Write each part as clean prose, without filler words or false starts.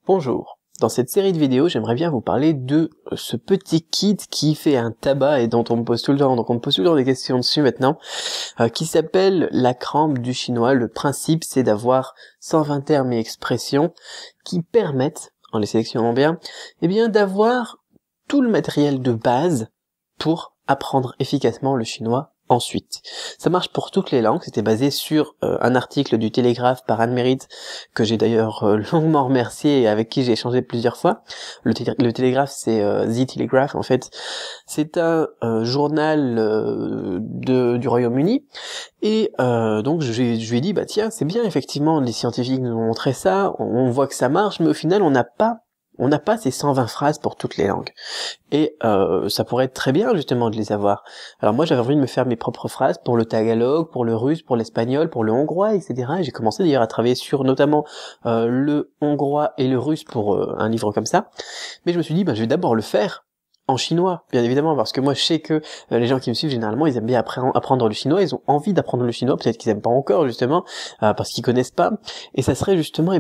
Bonjour. Dans cette série de vidéos, j'aimerais bien vous parler de ce petit kit qui fait un tabac et dont on me pose tout le temps, des questions dessus maintenant, qui s'appelle la crampe du chinois. Le principe, c'est d'avoir 120 termes et expressions qui permettent, en les sélectionnant bien, d'avoir tout le matériel de base pour apprendre efficacement le chinois ensuite. Ça marche pour toutes les langues, c'était basé sur un article du Télégraphe par Anne Mérite, que j'ai d'ailleurs longuement remercié et avec qui j'ai échangé plusieurs fois. Le Télégraphe, c'est The Telegraph en fait. C'est un journal du Royaume-Uni et donc je lui ai dit, bah tiens, c'est bien, effectivement, les scientifiques nous ont montré ça, on voit que ça marche, mais au final on n'a pas ces 120 phrases pour toutes les langues. Et ça pourrait être très bien justement de les avoir. Alors moi j'avais envie de me faire mes propres phrases pour le tagalog, pour le russe, pour l'espagnol, pour le hongrois, etc. Et j'ai commencé d'ailleurs à travailler sur notamment le hongrois et le russe pour un livre comme ça. Mais je me suis dit, je vais d'abord le faire en chinois, bien évidemment, parce que moi je sais que les gens qui me suivent généralement ils aiment bien apprendre le chinois, ils ont envie d'apprendre le chinois, peut-être qu'ils aiment pas encore justement, parce qu'ils connaissent pas, et ça serait justement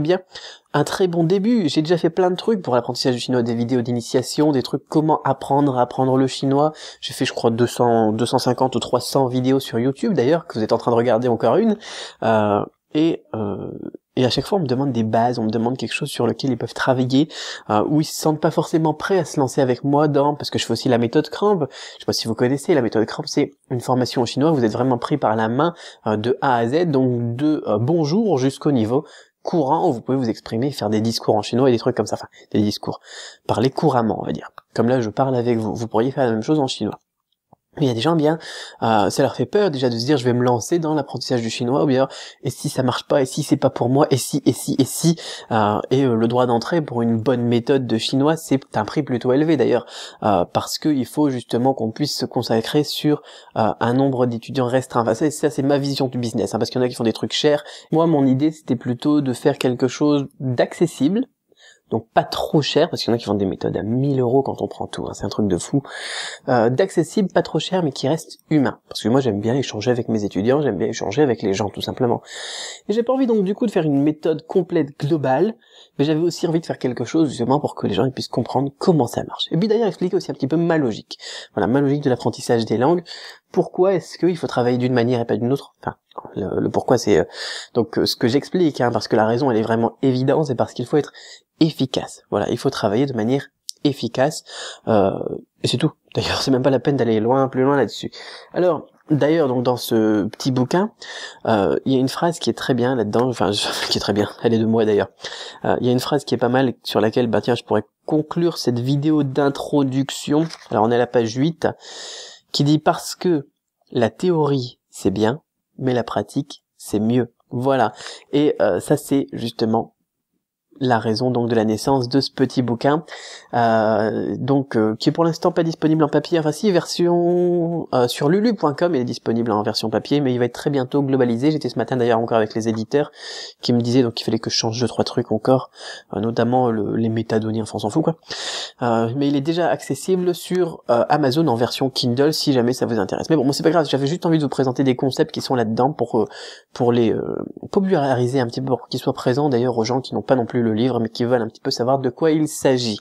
un très bon début. J'ai déjà fait plein de trucs pour l'apprentissage du chinois, des vidéos d'initiation, des trucs comment apprendre à apprendre le chinois. J'ai fait je crois 250 ou 300 vidéos sur YouTube d'ailleurs, que vous êtes en train de regarder encore une, et à chaque fois on me demande des bases, on me demande quelque chose sur lequel ils peuvent travailler, où ils se sentent pas forcément prêts à se lancer avec moi parce que je fais aussi la méthode Cramp. Je sais pas si vous connaissez, la méthode Cramp, c'est une formation au chinois, vous êtes vraiment pris par la main de A à Z, donc de bonjour jusqu'au niveau courant où vous pouvez vous exprimer, faire des discours en chinois et des trucs comme ça, enfin des discours, parler couramment on va dire. Comme là je parle avec vous, vous pourriez faire la même chose en chinois. Mais il y a des gens ça leur fait peur déjà de se dire je vais me lancer dans l'apprentissage du chinois, ou bien et si ça marche pas, et si c'est pas pour moi, et si, le droit d'entrée pour une bonne méthode de chinois c'est un prix plutôt élevé d'ailleurs, parce que il faut justement qu'on puisse se consacrer sur un nombre d'étudiants restreint. Enfin, ça c'est ma vision du business, parce qu'il y en a qui font des trucs chers. Moi mon idée c'était plutôt de faire quelque chose d'accessible, donc pas trop cher, parce qu'il y en a qui font des méthodes à 1000 € quand on prend tout, c'est un truc de fou, d'accessible, pas trop cher, mais qui reste humain, parce que moi j'aime bien échanger avec mes étudiants, j'aime bien échanger avec les gens tout simplement, et j'ai pas envie donc du coup de faire une méthode complète globale, mais j'avais aussi envie de faire quelque chose justement pour que les gens puissent comprendre comment ça marche, et puis d'ailleurs expliquer aussi un petit peu ma logique, ma logique de l'apprentissage des langues. Pourquoi est-ce qu'il faut travailler d'une manière et pas d'une autre? Enfin, le pourquoi c'est donc ce que j'explique, parce que la raison elle est vraiment évidente, c'est parce qu'il faut être efficace. Voilà, il faut travailler de manière efficace, et c'est tout. D'ailleurs, c'est même pas la peine d'aller plus loin là-dessus. Alors, d'ailleurs, donc dans ce petit bouquin, il y a une phrase qui est très bien là-dedans, qui est très bien, elle est de moi d'ailleurs. Il y a une phrase qui est pas mal, sur laquelle, je pourrais conclure cette vidéo d'introduction. Alors, on est à la page 8, qui dit « Parce que la théorie, c'est bien, mais la pratique, c'est mieux. » Voilà. Et ça, c'est justement la raison donc de la naissance de ce petit bouquin, qui est pour l'instant pas disponible en papier, version sur lulu.com, il est disponible en version papier, mais il va être très bientôt globalisé. J'étais ce matin d'ailleurs encore avec les éditeurs qui me disaient donc qu'il fallait que je change 2-3 trucs encore, notamment les métadonnées, on s'en fout quoi, mais il est déjà accessible sur Amazon en version Kindle si jamais ça vous intéresse. Mais bon, moi c'est pas grave, j'avais juste envie de vous présenter des concepts qui sont là-dedans pour les populariser un petit peu, pour qu'ils soient présents d'ailleurs aux gens qui n'ont pas non plus le livre, mais qui veulent un petit peu savoir de quoi il s'agit.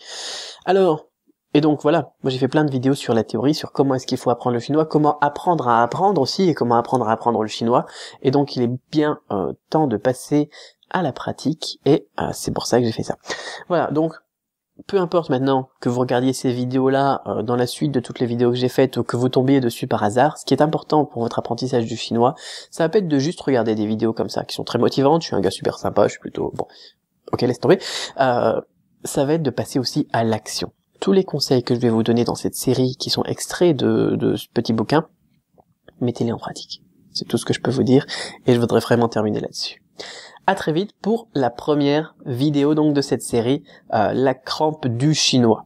Alors, et donc voilà, moi j'ai fait plein de vidéos sur la théorie, sur comment est-ce qu'il faut apprendre le chinois, comment apprendre à apprendre aussi, et comment apprendre à apprendre le chinois, et donc il est bien temps de passer à la pratique, et c'est pour ça que j'ai fait ça. Voilà, donc peu importe maintenant que vous regardiez ces vidéos-là dans la suite de toutes les vidéos que j'ai faites, ou que vous tombiez dessus par hasard, ce qui est important pour votre apprentissage du chinois, ça va pas être de juste regarder des vidéos comme ça, qui sont très motivantes. Je suis un gars super sympa, je suis plutôt... bon, ok, laisse tomber. Ça va être de passer aussi à l'action. Tous les conseils que je vais vous donner dans cette série, qui sont extraits de ce petit bouquin, mettez-les en pratique. C'est tout ce que je peux vous dire, et je voudrais vraiment terminer là-dessus. À très vite pour la première vidéo donc de cette série, la crampe du chinois.